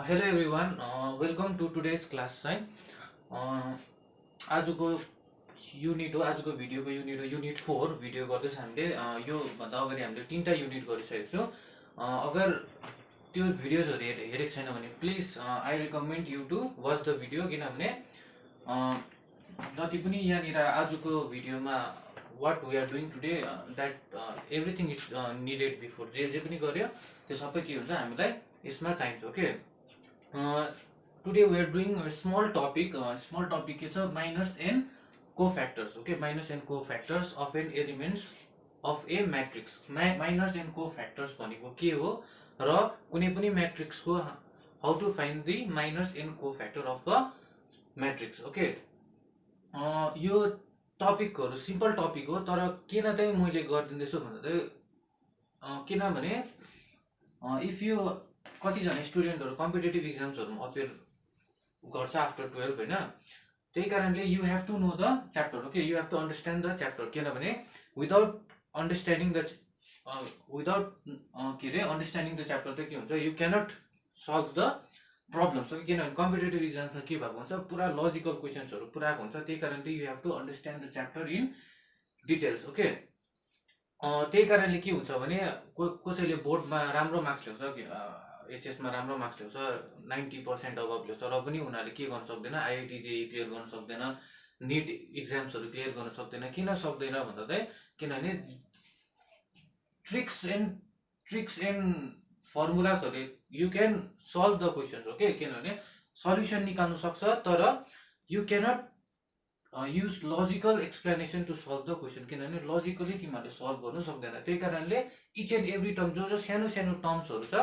Hello everyone, welcome to today's class है आजको unit हो आजको भिडियोको युनिट हो युनिट 4 भिडियो गर्दैछ हामीले यो भन्दा अगाडि हामीले तीनटा युनिट गरिसकेको छौँ अगर त्यो भिडियोजहरु हेरेको छैन भने please I recommend you to watch the video किनभने जति पनि यहाँनिर आजको भिडियोमा what we are doing today that everything is needed before जे पनि गर्यो त्यो सबै के हुन्छ हामीलाई यसमा चाहिन्छ okay today we are doing a small topic is minus and cofactors. Okay, minus and cofactors of an elements of a matrix. Minus and cofactors भनेको के हो र कुनै पनि matrix को how to find the minus and cofactor of a matrix. Okay, यो टपिकहरु simple topic हो तर किन चाहिँ मैले गर्दिन्दैछु भन्दा चाहिँ किनभने इफ यु कतिजना स्टुडेन्टहरु कम्पिटिटिभ एक्जाम्सहरुमा अपियर गर्छ आफ्टर 12 हैन त्यही कारणले you have to know the chapter okay you have to understand the chapter किनभने without understanding the understanding the chapter त के हुन्छ you cannot solve the problems okay किनभने कम्पिटिटिभ एक्जाम्समा के भएको हुन्छ पुरा लजिकल क्वेशन्सहरु पुरा हुन्छ त्यही कारणले you have to understand the chapter in details okay त्यही कारणले के हुन्छ भने कसैले बोर्डमा राम्रो मार्क्स ल्याउँछ एचएसमा राम्रो मार्क्स ल्याउँछ 90% अबभ ल्याउँछ र पनि उनीहरूले के गर्न सक्दैन आईआईटी जेई क्लियर गर्न सक्दैन नीट एक्जाम्सहरु क्लियर गर्न सक्दैन किन सक्दैन भन्दा चाहिँ किनभने ट्रिक्स एन्ड फर्मुलाजहरुले you can solve the questions okay किनभने सल्युसन निकाल्न सक्छ तर you cannot use logical explanation to solve the question किनभने लजिकली तिमीहरुले सल्भ गर्न सक्दैन त्यही कारणले इच एन्ड एभ्री टर्म जो सानो सानो टर्म्सहरु छ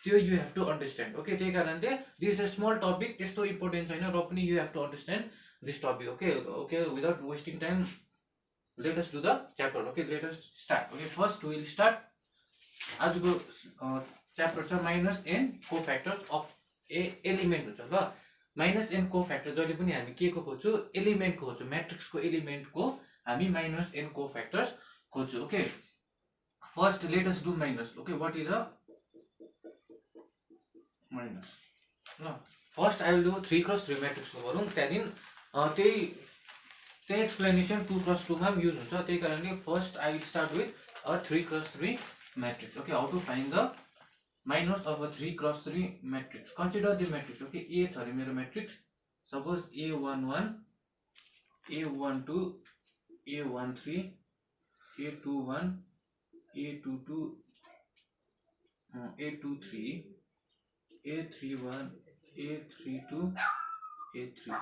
त्यो you have to understand okay त्यही कारणले दिस अ स्मल टपिक त्यस्तो इम्पोर्टेन्ट छैन र पनि you have to understand this topic okay okay without wasting time let us do the chapter okay let us start okay first we will start आजको chapter छ minors and cofactors of a element हुन्छ ल minus and कोफॅक्टर जहिले पनि हामी के को खोज्छौ element को खोज्छौ मैट्रिक्स को एलिमेन्ट को हामी माइनस एन्ड कोफॅक्टर्स खोज्छौ okay first let us do minors okay what is a minor ल first I will do 3x3 matrix को गरौँ त्यहाँदेखि त्यही एक्सप्लेनेसन 2x2 मा युज हुन्छ त्यही कारणले first I will start with a 3x3 matrix okay how to find the minus of a 3x3 matrix. Consider the matrix. Okay, A is मेरो matrix. Suppose A11, A12, A13, A21, A22, A23, A31, A32, A33.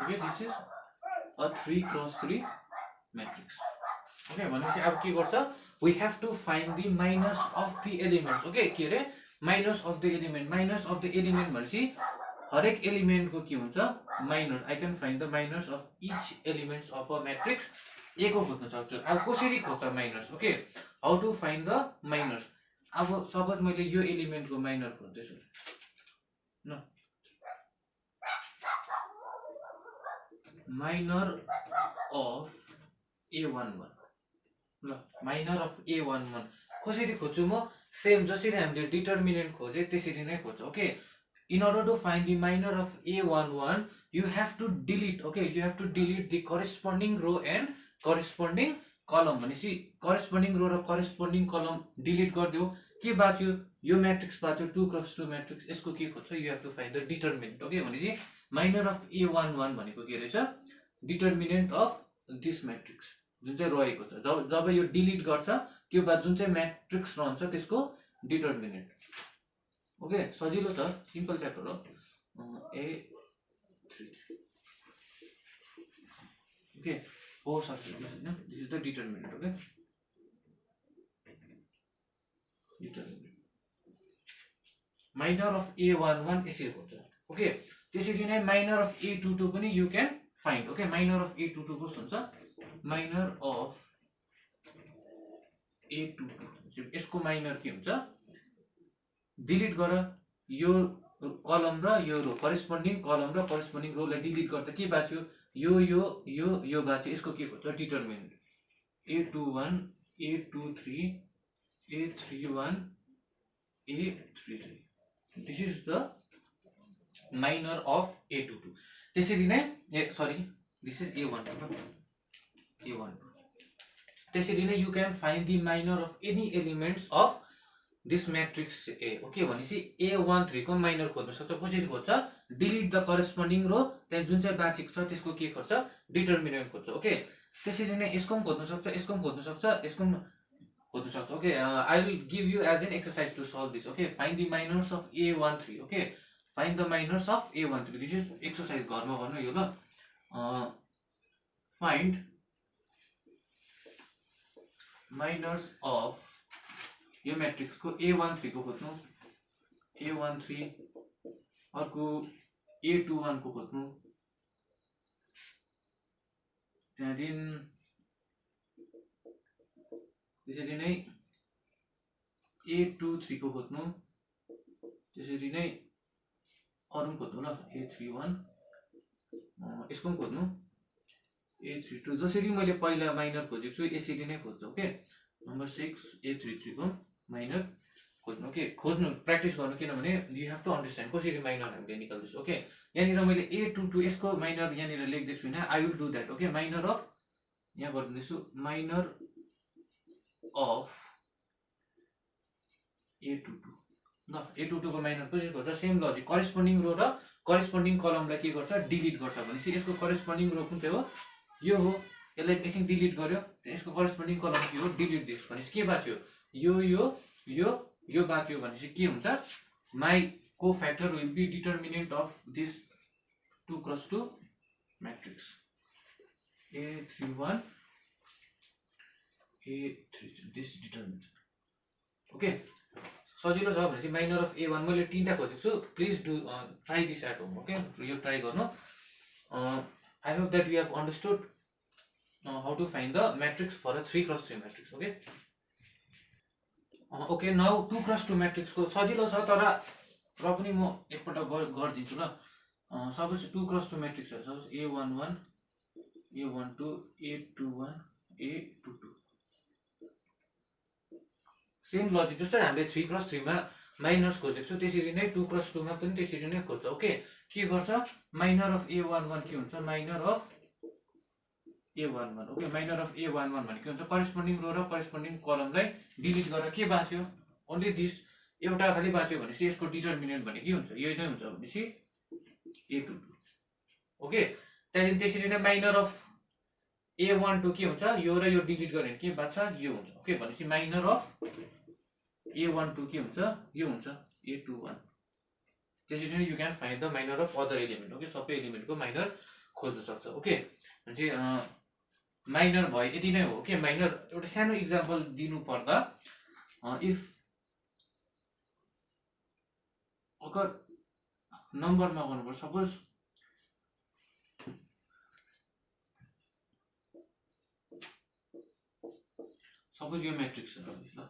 Okay, this is a 3x3 matrix. Okay, भनेपछि अब के गर्छ we have to find the minus of the elements okay के रे minus of the element भनेपछि हरेक element को के हुन्छ minus I can find the minus of each elements of a matrix A को खोज्न सक्छु अब कसरी खोज्छ minus okay how to find the minus अब सपोज मैले यो एलिमेन्ट को माइनर खोज्दैछु न माइनर अफ A11 ल माइनर अफ A11 कसरी खोज्छु म सेम जसरी हामीले डिटरमिनेन्ट खोजे त्यसरी नै खोज्छ okay in order to find the minor of A11 you have to delete okay you have to delete the corresponding row and corresponding column भनेपछि करेस्पोन्डिङ रो र करेस्पोन्डिङ कलम डिलिट गर्दियो के बाँच्यो यो मैट्रिक्स बाँच्यो 2x2 मैट्रिक्स यसको के खोज्छ you have to find the determinant okay भनेपछि माइनर अफ A11 भनेको के रहेछ डिटरमिनेन्ट अफ दिस मैट्रिक्स जुन चाहिँ रहेको छ जब यो डिलिट गर्छ त्यो बाद जुन चाहिँ मैट्रिक्स रहन्छ त्यसको डिटरमिनेन्ट ओके सजिलो छ सिम्पल च्याप्टर हो A33 ओके हो सक्छ हैन this is the determinant okay determinant minor of A11 यसरी खोज्छ ओके त्यसरी नै माइनर अफ A22 पनि you can find okay minor of A22 कस्तो हुन्छ माइनर अफ A22 यसको माइनर के हुन्छ डिलिट गर यो कलम र यो रो करेस्पोन्डिङ कलम र करेस्पोन्डिङ रोलाई डिलिट गर्दा के बाँच्यो यो बाँच्यो यसको के खोज्छ determinant A21 A23 A31 A33 this is the minor of A22 त्यसरी नै सरी दिस इज A12 त्यसरी नै you can find the minor of any elements of this matrix A okay भनेपछि A13 को माइनर खोज्न सक्छ कसरी खोज्छ डिलिट द करेस्पोन्डिङ रो त्यहाँ जुन चाहिँ बाँचेको छ त्यसको के खोज्छ डिटर्मिनेन्ट खोज्छ ओके त्यसरी नै यसको पनि खोज्न सक्छ यसको पनि खोज्न सक्छ यसको पनि खोज्न सक्छ okay I will give you as an exercise to solve this okay find the minors of A13 okay find the minors of A13 this is exercise घरमा गर्नु यो ल फाइन्ड माइनर्स अफ यो मैट्रिक्स को A13 को खोज्नु A13 अर्को A21 को खोज्नु त्यहाँदेखि त्यसरी नै A23 को खोज्नु त्यसरी नै अरु खोज्नु ल A31 यसको पनि खोज्नु A32 जसरी मैले पहिला माइनर खोजेको छु यसरी नै खोज्छु ओके नम्बर 6 A33 को माइनर खोज्नु ओके खोज्नु प्र्याक्टिस गर्नु किनभने यु हेभ टु अन्डरस्ट्यान्ड कसरी माइनर हामीले निकाल्दैछु ओके यहाँनिर मैले A22 यसको माइनर यहाँनिर लेख्दैछु हैन I will do that okay minor of यहाँ गर्दैछु माइनर अफ A22 ल A22 को माइनर कसरी गर्छ सेम लजिक करेस्पोन्डिङ रो र करेस्पोन्डिङ कलमलाई के गर्छ डिलिट गर्छ भनेपछि यसको करेस्पोन्डिङ रो कुन चाहिँ हो यो हो यसलाई एकछिन डिलिट गर्यो यसको करेस्पोन्डिङ कलम के हो डिलिट दिस भनेपछि के बाँच्यो यो बाँच्यो भनेपछि के हुन्छ my cofactor will be determinant of this 2x2 matrix A31 A32 this determinant okay सजिलो छ भनेपछि माइनर अफ A1 मैले तीनटा खोजेको छु please do try this at home okay यो ट्राई गर्नु I hope that you have understood how to find the matrix for a 3x3 matrix okay okay now 2x2 matrix को सजिलो छ तर र पनि म एकपल्ट गर्दिन्छु ल सपोज 2x2 matrix छ suppose A11 A12 A21 A22 same logic जस्तै हामीले 3x3 मा माइनर्स खोजेको छु त्यसरी नै 2x2 मा पनि त्यसरी नै खोज्छ ओके के गर्छ माइनर अफ A11 के हुन्छ minor of A11 okay minor of A11 भने के हुन्छ करेस्पोन्डिङ रो र करेस्पोन्डिङ कलमलाई डिलिट गरेर के बाँच्यो ओन्ली दिस एउटा खाली बाँच्यो भनेपछि यसको डिटर्मिनेन्ट भने के हुन्छ यही नै हुन्छ भनेपछि A22 ओके त्यहाँदेखि त्यसरी नै माइनर अफ A12 के हुन्छ यो र यो डिलिट गरे भने के बाँच्छ यो हुन्छ ओके भनेपछि माइनर अफ A12 के हुन्छ यो हुन्छ A21 त्यसरी नै you can find the minor of other element okay सबै एलिमेन्टको माइनर खोज्न सक्छ ओके भनेपछि माइनर भयो यति नै हो ओके माइनर एउटा सानो इक्जाम्पल दिनु पर्दा इफ अगर नम्बरमा गर्नुपर्छ सपोज यो म्याट्रिक्स छ ल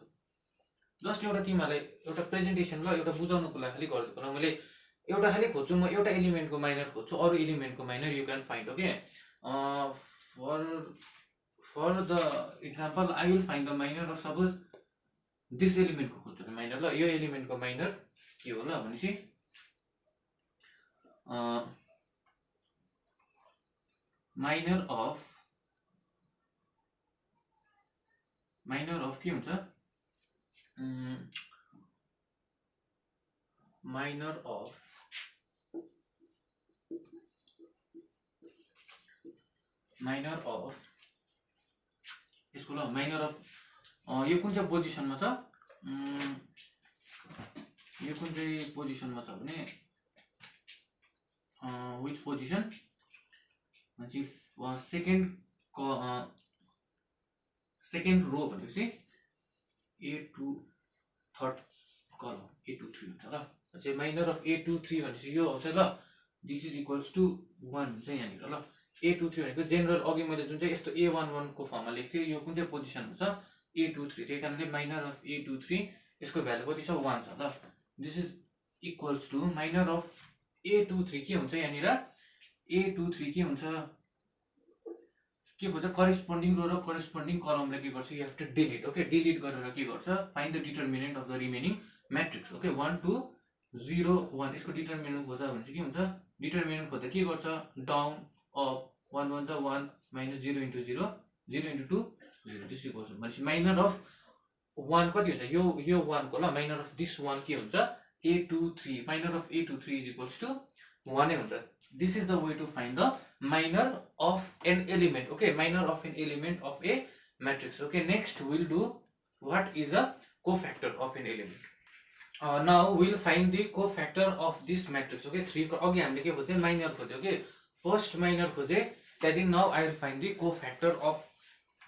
जस्ट एउटा तिमीलाई एउटा प्रेजेन्टेसन ल एउटा बुझाउनको लागि खाली गरिदिएको ल मैले एउटा खाली खोज्छु म एउटा एलिमेन्टको माइनर खोज्छु अरु एलिमेन्टको minor you can find okay for the example I will find the minor of suppose this एलिमेन्टको खोज्छु माइनर ल यो एलिमेन्टको माइनर के हो ल भनेपछि माइनर अफ के हुन्छ माइनर अफ यसको ल माइनर अफ यो कुन चाहिँ पोजिसनमा छ यो कुन चाहिँ पोजिसनमा छ भने which position भनेपछि सेकेन्ड रो भनेपछि A2 थर्ड कलम A23 हुन्छ ल चाहिँ माइनर अफ A23 भनेपछि यो आउँछ ल दिस इज इक्वल्स टु 1 हुन्छ यहाँनिर ल A23 भनेको जेनरल अघि मैले जुन चाहिँ यस्तो A11 को फर्ममा लेखेको थिएँ यो कुन चाहिँ पोजिसनमा छ A23 त्यही कारणले माइनर अफ A23 यसको भ्यालु कति छ 1 छ ल this is equals to minor of A23 के हुन्छ यहाँनिर A23 के हुन्छ के भन्छ करेस्पोन्डिङ रो र करेस्पोन्डिङ कलमलाई के गर्छ you have to delete okay delete गरेर के गर्छ find the determinant of the remaining matrix okay 1 2 0 1 यसको डिटरमिनेन्ट खोज्दा भने चाहिँ के हुन्छ डिटरमिनेन्ट खोज्दा के गर्छ डाउन अप 1 1 त 1 माइनस 0 इन्टु 0 0 इन्टु 2 0 त्यसै गर्छ भनेपछि माइनर अफ 1 कति हुन्छ यो 1 को ल माइनर अफ दिस 1 के हुन्छ a23 minor of a23 is equals to 1 नै हुन्छ this is the way to find the minor of an element okay minor of an element of a matrix okay next will do what is a cofactor of an element now we'll find the cofactor of this matrix okay 3 अघि हामीले के खोजे minor खोजे okay first minor खोजे त्यहाँदेखि now I will find the cofactor of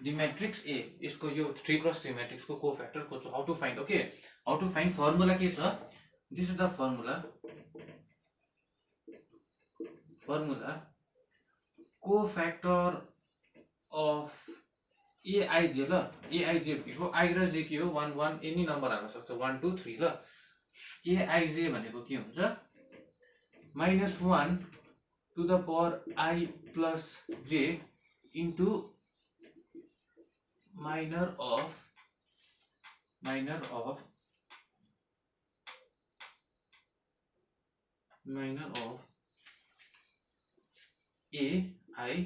the matrix A यसको यो 3x3 matrix को cofactor खोज्छु how to find okay how to find formula के छ this is the formula cofactor of aij ल aij को i र j के हो 1 1 एनी नम्बर हाल्न सक्छ 1 2 3 ल aij भनेको के हुन्छ -1 to the power I plus j into minor of aij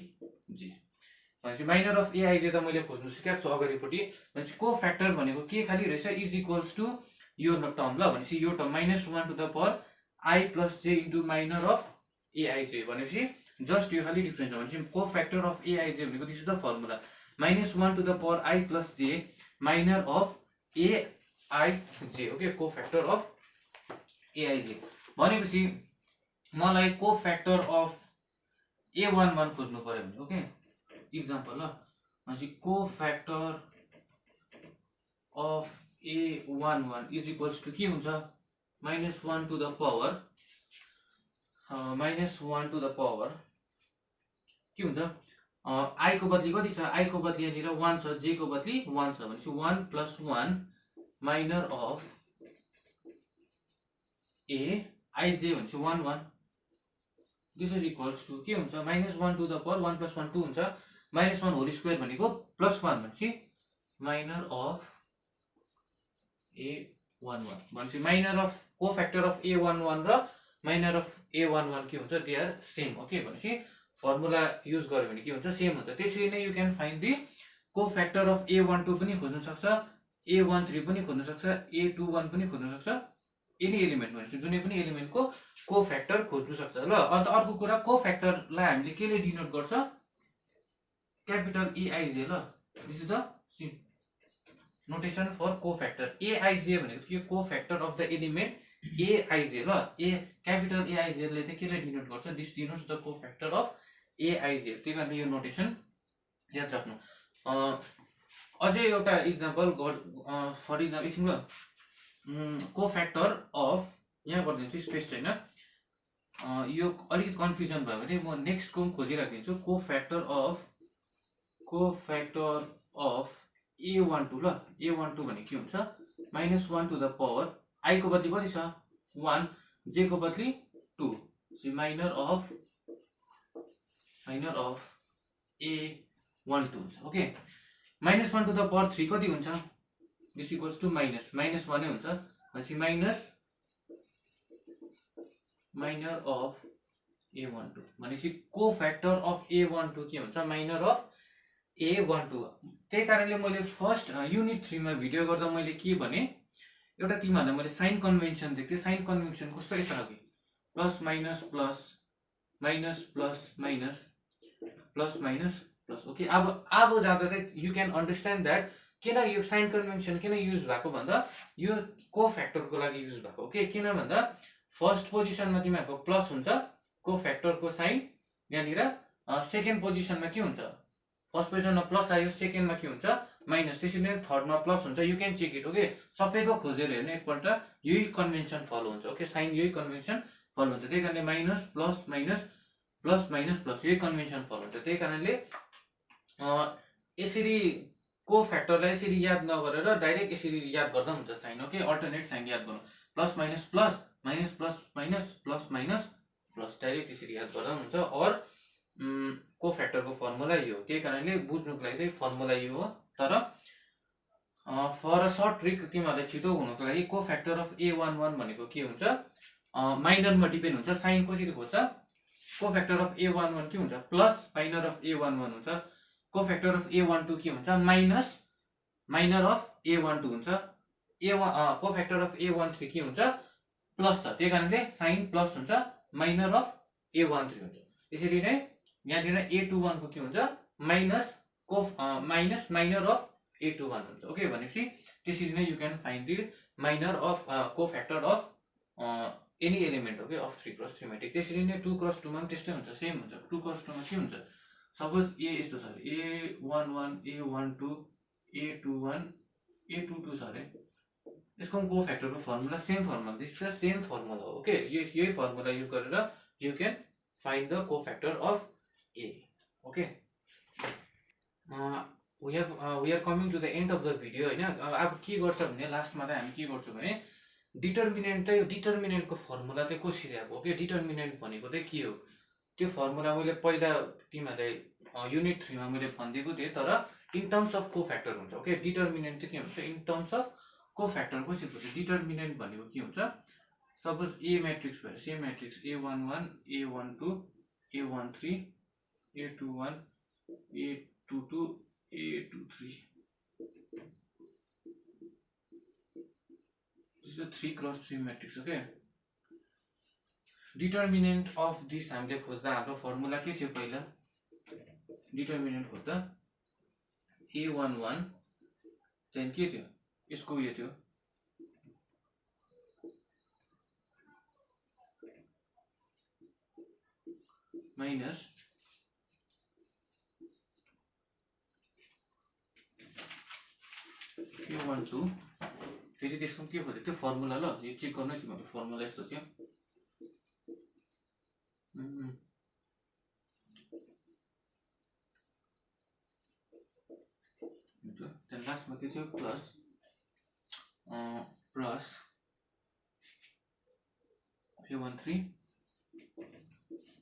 भनेपछि माइनर अफ aij त मैले खोज्नु सिकाएको छु अगाडिपट्टि भनेपछि कोफ्याक्टर भनेको के खाली रहेछ इज इक्वल्स टु यो टर्म ल भनेपछि यो term -1 to the power I plus j into minor of aij भनेपछि जस्ट यो खाली डिफरेन्स हो भनेपछि कोफ्याक्टर अफ aij भनेको this is the formula -1 to the power I plus j minor of aij okay cofactor of aij भनेपछि मलाई कोफ्याक्टर of a11 खोज्नु पर्यो भने ओके एक्जाम्पल ल भनेपछि cofactor of a11 is equals to के हुन्छ -1 टु द पावर के हुन्छ I को बदली कति छ I को बदली यहाँनिर 1 छ j को बदली 1 छ भनेपछि 1 + 1 माइनर अफ aij भनेपछि 1 1 दिस इज इक्वल्स टु के हुन्छ -1 टु द पावर 1 + 1 2 हुन्छ -1 होल स्क्वायर भनेको +1 भनेपछि माइनर अफ a11 भनेपछि minor of cofactor of a11 र माइनर अफ a11 के हुन्छ दे आर सेम ओके भनेपछि फर्मुला युज गर्यो भने के हुन्छ सेम हुन्छ त्यसरी नै you can find the cofactor of a12 पनि खोज्न सक्छ a13 पनि खोज्न सक्छ a21 पनि खोज्न सक्छ एनी एलिमेन्ट भनेपछि जुनै पनि एलिमेन्टको कोफ्याक्टर खोज्नु सक्छ ल अन्त अर्को कुरा कोफ्याक्टरलाई हामीले केले डिनोट गर्छ क्यापिटल aij ल this is the notation for cofactor aij भनेको के cofactor of the element aij ल क्यापिटल aij ले चाहिँ केले डिनोट गर्छ this denotes the cofactor of aij त्यही कारण यो नोटेसन याद राख्नु अझै एउटा एक्जाम्पल फर एक्जाम्पल एकछिन ल कोफ्याक्टर अफ यहाँ गरिदिन्छु स्पेस छैन यो अलिकति कन्फ्युजन भयो भने म नेक्स्टको पनि खोजिराखिदिन्छु कोफ्याक्टर अफ a12 ल a12 भने के हुन्छ -1 टु द पावर I को बदली कति छ 1 j को बदली 2 so minor of a12 okay -1 to the power 3 कति हुन्छ दिस इक्वल्स टु माइनस -1 नै हुन्छ भनेपछि माइनर अफ a12 भनेपछि कोफ्याक्टर अफ a12 के हुन्छ माइनर अफ a12 त्यही कारणले मैले फर्स्ट युनिट 3 मा भिडियो गर्दा मैले के भने एउटा तिमीहरुलाई मैले साइन कन्भेन्सन दिएको थिएँ साइन कन्भेन्सन कस्तो यस्तो खालको plus minus plus minus plus minus plus minus plus okay अब जाँदा चाहिँ यु क्यान अन्डरस्ट्यान्ड दैट किन यो साइन कन्भेन्सन किन युज भएको भन्दा यो कोफ्याक्टरको लागि युज भएको ओके किन भन्दा फर्स्ट पोजिसनमा तिमीहरुको प्लस हुन्छ कोफ्याक्टरको साइन यहाँनिर सेकेन्ड पोजिसनमा के हुन्छ फर्स्ट पोजिसनमा प्लस आयो सेकेन्डमा के हुन्छ माइनस त्यसरी नै थर्डमा प्लस हुन्छ you can check it okay सबैको खोजेर हेर्नु एकपल्ट यही कन्भेन्सन फलो हुन्छ ओके साइन यही कन्भेन्सन फलो हुन्छ त्यही कारणले minus plus minus plus minus plus यही कन्भेन्सन फलो हुन्छ त्यही कारणले यसरी कोफ्याक्टरलाई यसरी याद नगरेर डाइरेक्ट यसरी याद गर्दा हुन्छ साइन ओके अल्टरनेट साइन याद गर्नु plus minus plus minus plus minus plus minus plus direct यसरी याद गर्दा हुन्छ और कोफ्याक्टरको फर्मुला यो त्यही कारणले बुझ्नुको लागि चाहिँ फर्मुला यो हो तर फर अ सर्ट ट्रिक तिमीहरूलाई छिटो हुनुको लागि कोफ्याक्टर अफ A11 भनेको के हुन्छ, माइनरमा डिपेन्ड हुन्छ। साइन कसरी खोज्छ, कोफ्याक्टर अफ A11 के हुन्छ प्लस माइनर अफ A11 हुन्छ, कोफ्याक्टर अफ A12 के हुन्छ माइनस माइनर अफ A12 हुन्छ, कोफ्याक्टर अफ A13 के हुन्छ प्लस छ, त्यही कारणले साइन प्लस हुन्छ, माइनर अफ A13 हुन्छ। त्यसरी नै यहाँनिर A21 को के हुन्छ minus minus minor of A21 हुन्छ। ओके, भनेपछि त्यसरी नै you can find the minor of cofactor of any element हो कि अफ 3x3 म्याट्रिक्स। त्यसरी नै 2x2 मा पनि त्यस्तै हुन्छ, सेम हुन्छ। 2x2 मा के हुन्छ, सपोज ए यस्तो छ A11 A12 A21 A22 छ अरे, यसको कोफ्याक्टरको formula same formula, this is the same formula. Okay, यही फर्मुला युज गरेर you can find the cofactor of A. Okay, we are coming to the end of the video हैन। अब के गर्छ भने लास्टमा चाहिँ हामी के गर्छौँ भने डिटर्मिनेन्ट चाहिँ डिटर्मिनेन्टको फर्मुला चाहिँ कसरी अब। ओके, डिटर्मिनेन्ट भनेको चाहिँ के हो त्यो फर्मुला मैले पहिला तिमीहरूलाई युनिट 3 मा मैले भनिदिएको थिएँ, तर इन टर्म्स अफ कोफ्याक्टर हुन्छ। ओके, डिटर्मिनेन्ट चाहिँ के हुन्छ इन टर्म्स अफ कोफ्याक्टर कसरी हुन्छ। डिटर्मिनेन्ट भनेको के हुन्छ, सपोज ए म्याट्रिक्स भएर same matrix A11 A12 A13 A21 A22 A23, this is a 3x3 matrix. Okay, determinant of this हामीले खोज्दा हाम्रो फर्मुला के थियो पहिला, डिटर्मिनेन्ट खोज्दा A11 चाहिँ के थियो, यसको उयो थियो माइनस A12, फेरि त्यसको के खोजेको थियो फर्मुला। ल यो चेक गर्नु थियो मैले, फर्मुला यस्तो थियो त्यहाँ लास्टमा के थियो plus plus A13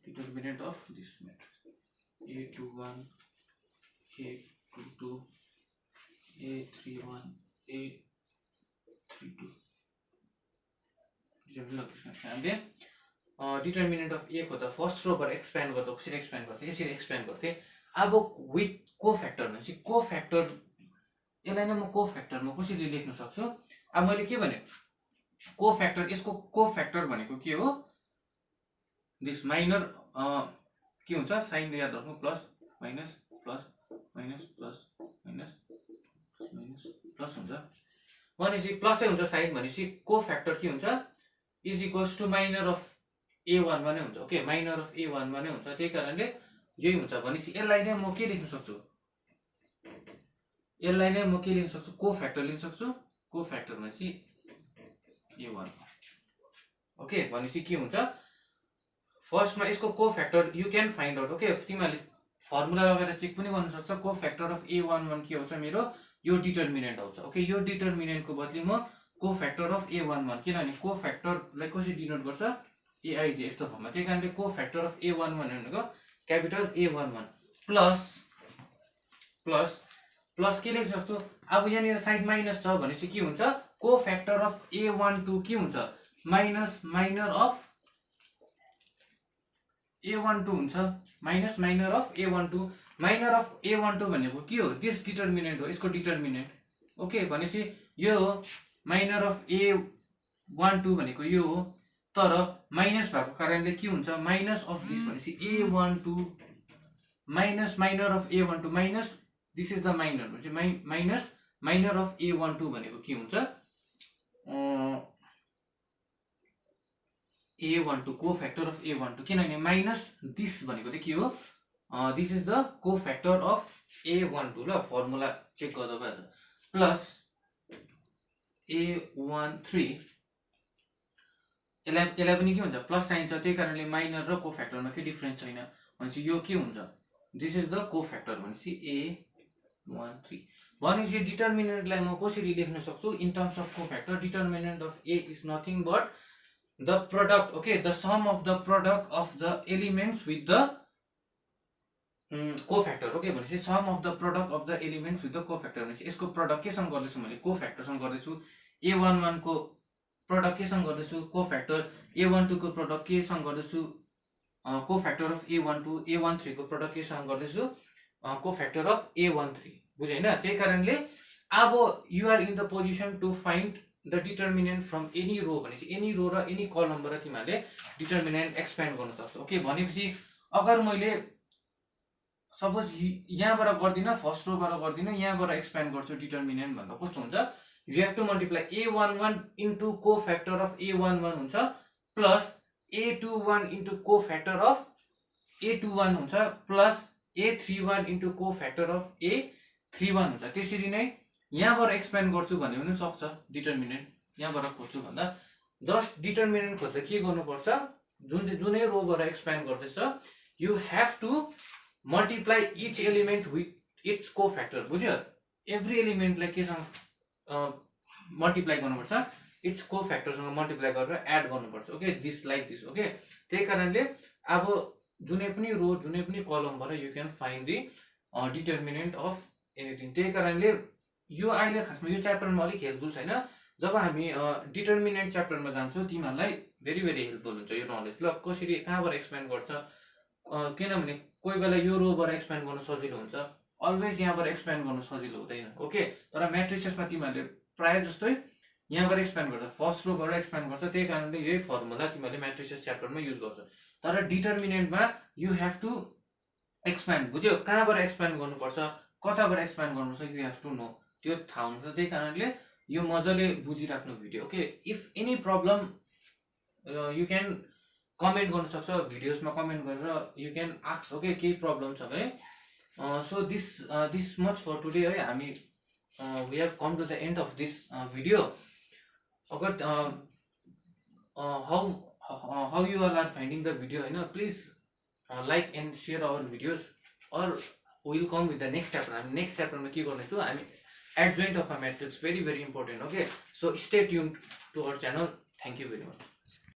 determinant of this matrix A21 A22 A31 A32। हामीले डिटर्मिनेन्ट अफ ए खोज्दा फर्स्ट रोबाट एक्सप्यान्ड गर्दा कसरी एक्सप्यान्ड गर्थे, यसरी एक्सप्यान्ड गर्थे। अब विथ कोफ्याक्टर भनेपछि कोफ्याक्टर, यसलाई नै म कोफ्याक्टरमा कसरी लेख्न सक्छु। अब मैले के भने कोफ्याक्टर, यसको कोफ्याक्टर भनेको के हो, दिस माइनर के हुन्छ साइन याद राख्नु, plus minus plus minus plus minus minus plus हुन्छ भनेपछि प्लसै हुन्छ साइन भनेपछि कोफ्याक्टर के हुन्छ is equals to minor of A1 मा नै हुन्छ। ओके, माइनर अफ A1 मा नै हुन्छ, त्यही कारणले यही हुन्छ भनेपछि यसलाई नै म के लेख्न सक्छु, यसलाई नै म के लिन सक्छु कोफ्याक्टर लिन सक्छु। कोफ्याक्टर भनेपछि A1। ओके, भनेपछि के हुन्छ फर्स्टमा यसको cofactor you can find out. Okay, तिमीहरूले फर्मुला लगाएर चेक पनि गर्न सक्छ। कोफ्याक्टर अफ A11 के आउँछ मेरो, यो डिटर्मिनेन्ट आउँछ। ओके, यो डिटर्मिनेन्टको बदली म कोफ्याक्टर अफ A11, किनभने कोफ्याक्टरलाई कसरी डिनोट गर्छ AIJ यस्तो फर्ममा, त्यही कारणले कोफ्याक्टर अफ A11 भनेको capital A11 plus plus plus के लेख्न सक्छु। अब यहाँनिर साइड माइनस छ भनेपछि के हुन्छ कोफ्याक्टर अफ A12 के हुन्छ माइनस माइनर अफ A12 हुन्छ, minus minor of A12। Minor of A12 भनेको के हो, दिस डिटर्मिनेन्ट हो, यसको डिटर्मिनेन्ट। ओके, भनेपछि यो हो माइनर अफ A12 भनेको यो हो, तर माइनस भएको कारणले के हुन्छ माइनस अफ दिस भनेपछि A12 minus minor of A12 minus this is the minor भनेपछि माइनस माइनर अफ A12 भनेको के हुन्छ A12 कोफ्याक्टर अफ A12, किनभने माइनस दिस भनेको चाहिँ के हो, this is the cofactor of A12। ल फर्मुला चेक गर्दा भइहाल्छ, प्लस A13 यसलाई पनि के हुन्छ प्लस साइन छ, त्यही कारणले माइनर र कोफ्याक्टरमा के डिफरेन्स छैन भनेपछि यो के हुन्छ दिस इज द कोफ्याक्टर भनेपछि A13। भनेपछि डिटर्मिनेन्टलाई म कसरी लेख्न सक्छु in terms of cofactor. Determinant of A is nothing but the product, okay, the sum of the product of the elements with the cofactor okay भनेपछि sum of the product of the elements with the cofactor भनेपछि यसको product केसँग गर्दैछु मैले कोफ्याक्टरसँग गर्दैछु A11 को product केसँग गर्दैछु कोफ्याक्टर A12 को product केसँग गर्दैछु कोफ्याक्टर अफ A12 A13 को प्रोडक्ट केसँग गर्दैछु कोफ्याक्टर अफ A13 बुझ्यो हैन त्यही कारणले अब you are in the position to find the determinant from any row भनेपछि एनी रो र एनी कलमबाट तिमीहरूले डिटर्मिनेन्ट एक्सप्यान्ड गर्न सक्छौ ओके भनेपछि अगर मैले सपोज यहाँबाट गर्दिन फर्स्ट रोबाट गर्दिन यहाँबाट एक्सप्यान्ड गर्छु डिटर्मिनेन्ट भन्दा कस्तो हुन्छ you have to multiply A11 into cofactor of A11 हुन्छ plus A21 into cofactor of A21 हुन्छ plus A31 into cofactor of A31 हुन्छ त्यसरी नै यहाँबाट एक्सप्यान्ड गर्छु भन्ने पनि सक्छ डिटर्मिनेन्ट यहाँबाट खोज्छु भन्दा जस्ट डिटर्मिनेन्ट खोज्दा के गर्नुपर्छ जुनै रोबाट एक्सप्यान्ड गर्दैछ you have to multiply each element with its cofactor बुझ्यो एभ्री एलिमेन्टलाई केसँग मल्टिप्लाई गर्नुपर्छ इट्स कोफ्याक्टरसँग मल्टिप्लाई गरेर एड गर्नुपर्छ okay this like this okay त्यही कारणले अब जुनै पनि रो जुनै पनि कलमबाट you can find the determinant of anything त्यही कारणले यो अहिले खासमा यो च्याप्टरमा अलिक हेल्पफुल छैन जब हामी डिटर्मिनेन्ट च्याप्टरमा जान्छौँ तिमीहरूलाई भेरी भेरी हेल्पफुल हुन्छ यो नलेज ल कसरी कहाँबाट एक्सप्यान्ड गर्छ किनभने कोही बेला यो रोबाट एक्सप्यान्ड गर्न सजिलो हुन्छ अलवेज यहाँबाट एक्सप्यान्ड गर्न सजिलो हुँदैन ओके तर म्याट्रिसेसमा तिमीहरूले प्रायः जस्तै यहाँबाट एक्सप्यान्ड गर्छ फर्स्ट रोबाट एक्सप्यान्ड गर्छ त्यही कारणले यही फर्मुला तिमीहरूले म्याट्रिसेस च्याप्टरमा युज गर्छ तर डिटर्मिनेन्टमा यु हेभ टु एक्सप्यान्ड बुझ्यो कहाँबाट एक्सप्यान्ड गर्नुपर्छ कताबाट एक्सप्यान्ड गर्नुपर्छ यु हेभ टु नो त्यो थाहा हुन्छ त्यही कारणले यो मजाले बुझिराख्नु video okay if any problem you can comment गर्न सक्छ भिडियोजमा कमेन्ट गरेर यु क्यान आस्क ओके केही प्रब्लम छ भने so this much for today है हामी we have come to the end of this video अगर how you are finding the video होइन please like and share our videos or will come with the next chapter हामी next च्याप्टरमा के गर्नेछौँ हामी adjoint of a matrix very very important okay so stay tuned to our channel thank you very much